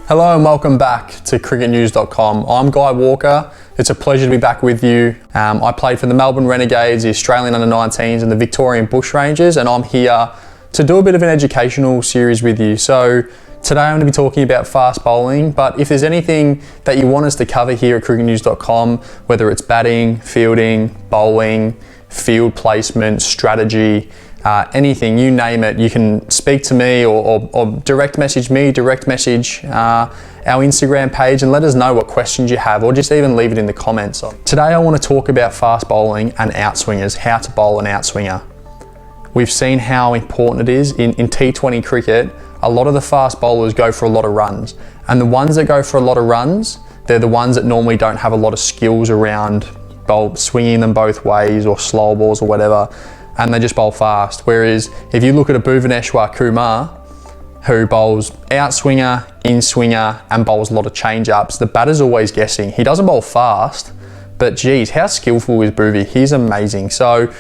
Hello and welcome back to cricketnews.com. I'm Guy Walker. It's a pleasure to be back with you. I played for the Melbourne Renegades, the Australian Under-19s and the Victorian Bushrangers, and I'm here to do a bit of an educational series with you. So today I'm going to be talking about fast bowling, but if there's anything that you want us to cover here at cricketnews.com, whether it's batting, fielding, bowling, field placement, strategy, anything, you name it, you can speak to me or direct message me, direct message our Instagram page and let us know what questions you have, or just even leave it in the comments. Today I want to talk about fast bowling and outswingers, how to bowl an outswinger. We've seen how important it is in T20 cricket. A lot of the fast bowlers go for a lot of runs, and the ones that go for a lot of runs, they're the ones that normally don't have a lot of skills around swinging them both ways or slow balls or whatever, and they just bowl fast. Whereas if you look at a Bhuvneshwar Kumar, who bowls outswinger, in-swinger, and bowls a lot of change-ups, the batter's always guessing. He doesn't bowl fast, but geez, how skillful is Bhuvi? He's amazing. So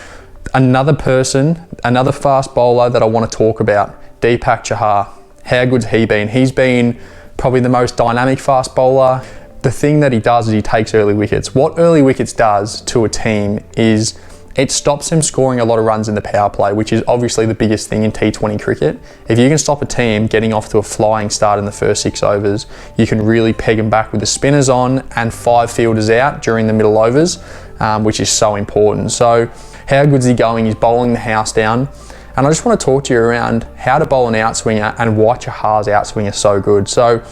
another fast bowler that I want to talk about, Deepak Chahar. How good's he been? He's been probably the most dynamic fast bowler. The thing that he does is he takes early wickets. What early wickets does to a team is it stops them scoring a lot of runs in the power play, which is obviously the biggest thing in T20 cricket. If you can stop a team getting off to a flying start in the first 6 overs, you can really peg them back with the spinners on and 5 fielders out during the middle overs, which is so important. So how good's he going? He's bowling the house down. And I just want to talk to you around how to bowl an outswinger and why Chahar's outswinger is so good. So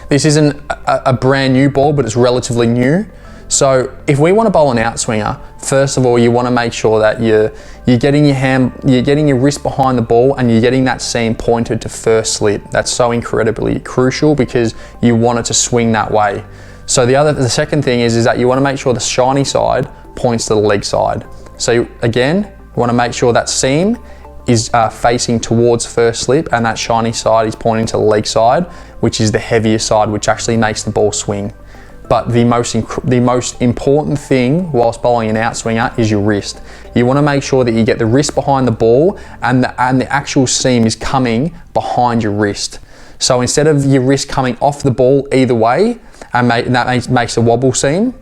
this isn't a brand new ball, but it's relatively new. So if we want to bowl an outswinger, first of all, you want to make sure that you're getting your wrist behind the ball and you're getting that seam pointed to first slip. That's so incredibly crucial because you want it to swing that way. So the second thing is that you want to make sure the shiny side points to the leg side. So again, you want to make sure that seam is facing towards first slip and that shiny side is pointing to the leg side, which is the heavier side, which actually makes the ball swing. But the most important thing whilst bowling an outswinger is your wrist. You want to make sure that you get the wrist behind the ball and the actual seam is coming behind your wrist. So instead of your wrist coming off the ball either way, and that makes a wobble seam,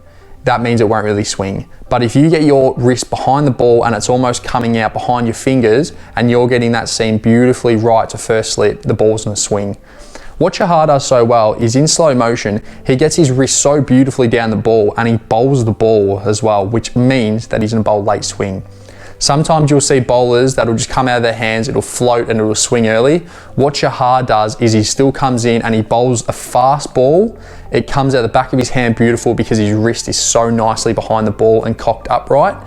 that means it won't really swing. But if you get your wrist behind the ball and it's almost coming out behind your fingers and you're getting that seam beautifully right to first slip, the ball's gonna swing. What Chahar does so well is in slow motion, he gets his wrist so beautifully down the ball and he bowls the ball as well, which means that he's gonna bowl late swing. Sometimes you'll see bowlers that'll just come out of their hands, it'll float and it'll swing early. What Chahar does is he still comes in and he bowls a fast ball. It comes out the back of his hand beautiful because his wrist is so nicely behind the ball and cocked upright.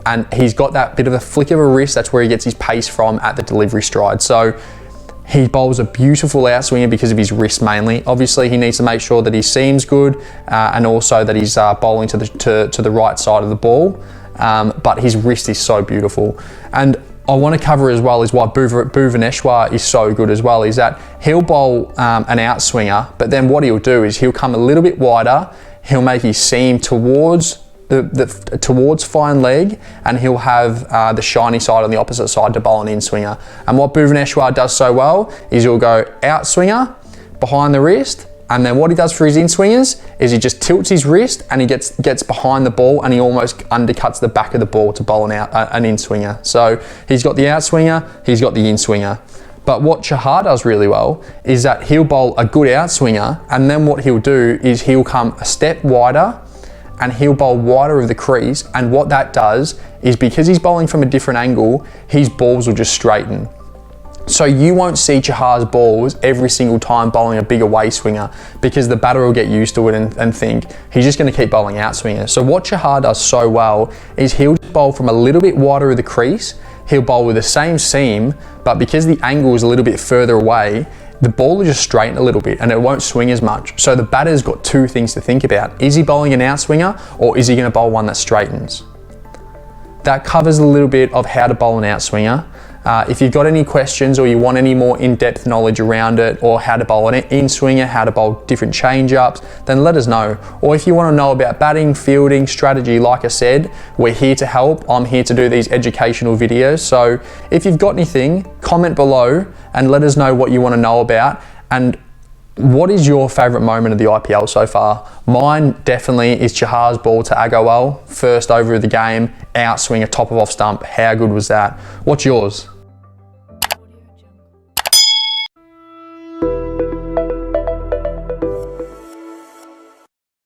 And he's got that bit of a flick of a wrist, that's where he gets his pace from at the delivery stride. So he bowls a beautiful outswinger because of his wrist mainly. Obviously, he needs to make sure that his seam's good and also that he's bowling to the right side of the ball. But his wrist is so beautiful. And I want to cover as well is why Bhuvneshwar is so good as well, is that he'll bowl an outswinger, but then what he'll do is he'll come a little bit wider, he'll make his seam towards towards fine leg, and he'll have the shiny side on the opposite side to bowl an in-swinger. And what Bhuvneshwar does so well is he'll go outswinger behind the wrist, and then what he does for his in-swingers is he just tilts his wrist and he gets behind the ball and he almost undercuts the back of the ball to bowl an in-swinger. So he's got the outswinger, he's got the in-swinger. But what Chahar does really well is that he'll bowl a good outswinger, and then what he'll do is he'll come a step wider and he'll bowl wider of the crease, and what that does is because he's bowling from a different angle, his balls will just straighten. So you won't see Chahar's balls every single time bowling a bigger way swinger because the batter will get used to it and think he's just going to keep bowling outswinger. So what Chahar does so well is he'll bowl from a little bit wider of the crease, he'll bowl with the same seam, but because the angle is a little bit further away, the ball will just straighten a little bit and it won't swing as much. So the batter's got two things to think about. Is he bowling an outswinger or is he going to bowl one that straightens? That covers a little bit of how to bowl an outswinger. If you've got any questions or you want any more in-depth knowledge around it, or how to bowl an in-swinger, how to bowl different change-ups, then let us know. Or if you want to know about batting, fielding, strategy, like I said, we're here to help. I'm here to do these educational videos. So if you've got anything, comment below and let us know what you want to know about. And What is your favourite moment of the IPL so far? Mine definitely is Chahar's ball to Agarwal, first over of the game, outswing a top of off stump. How good was that? What's yours?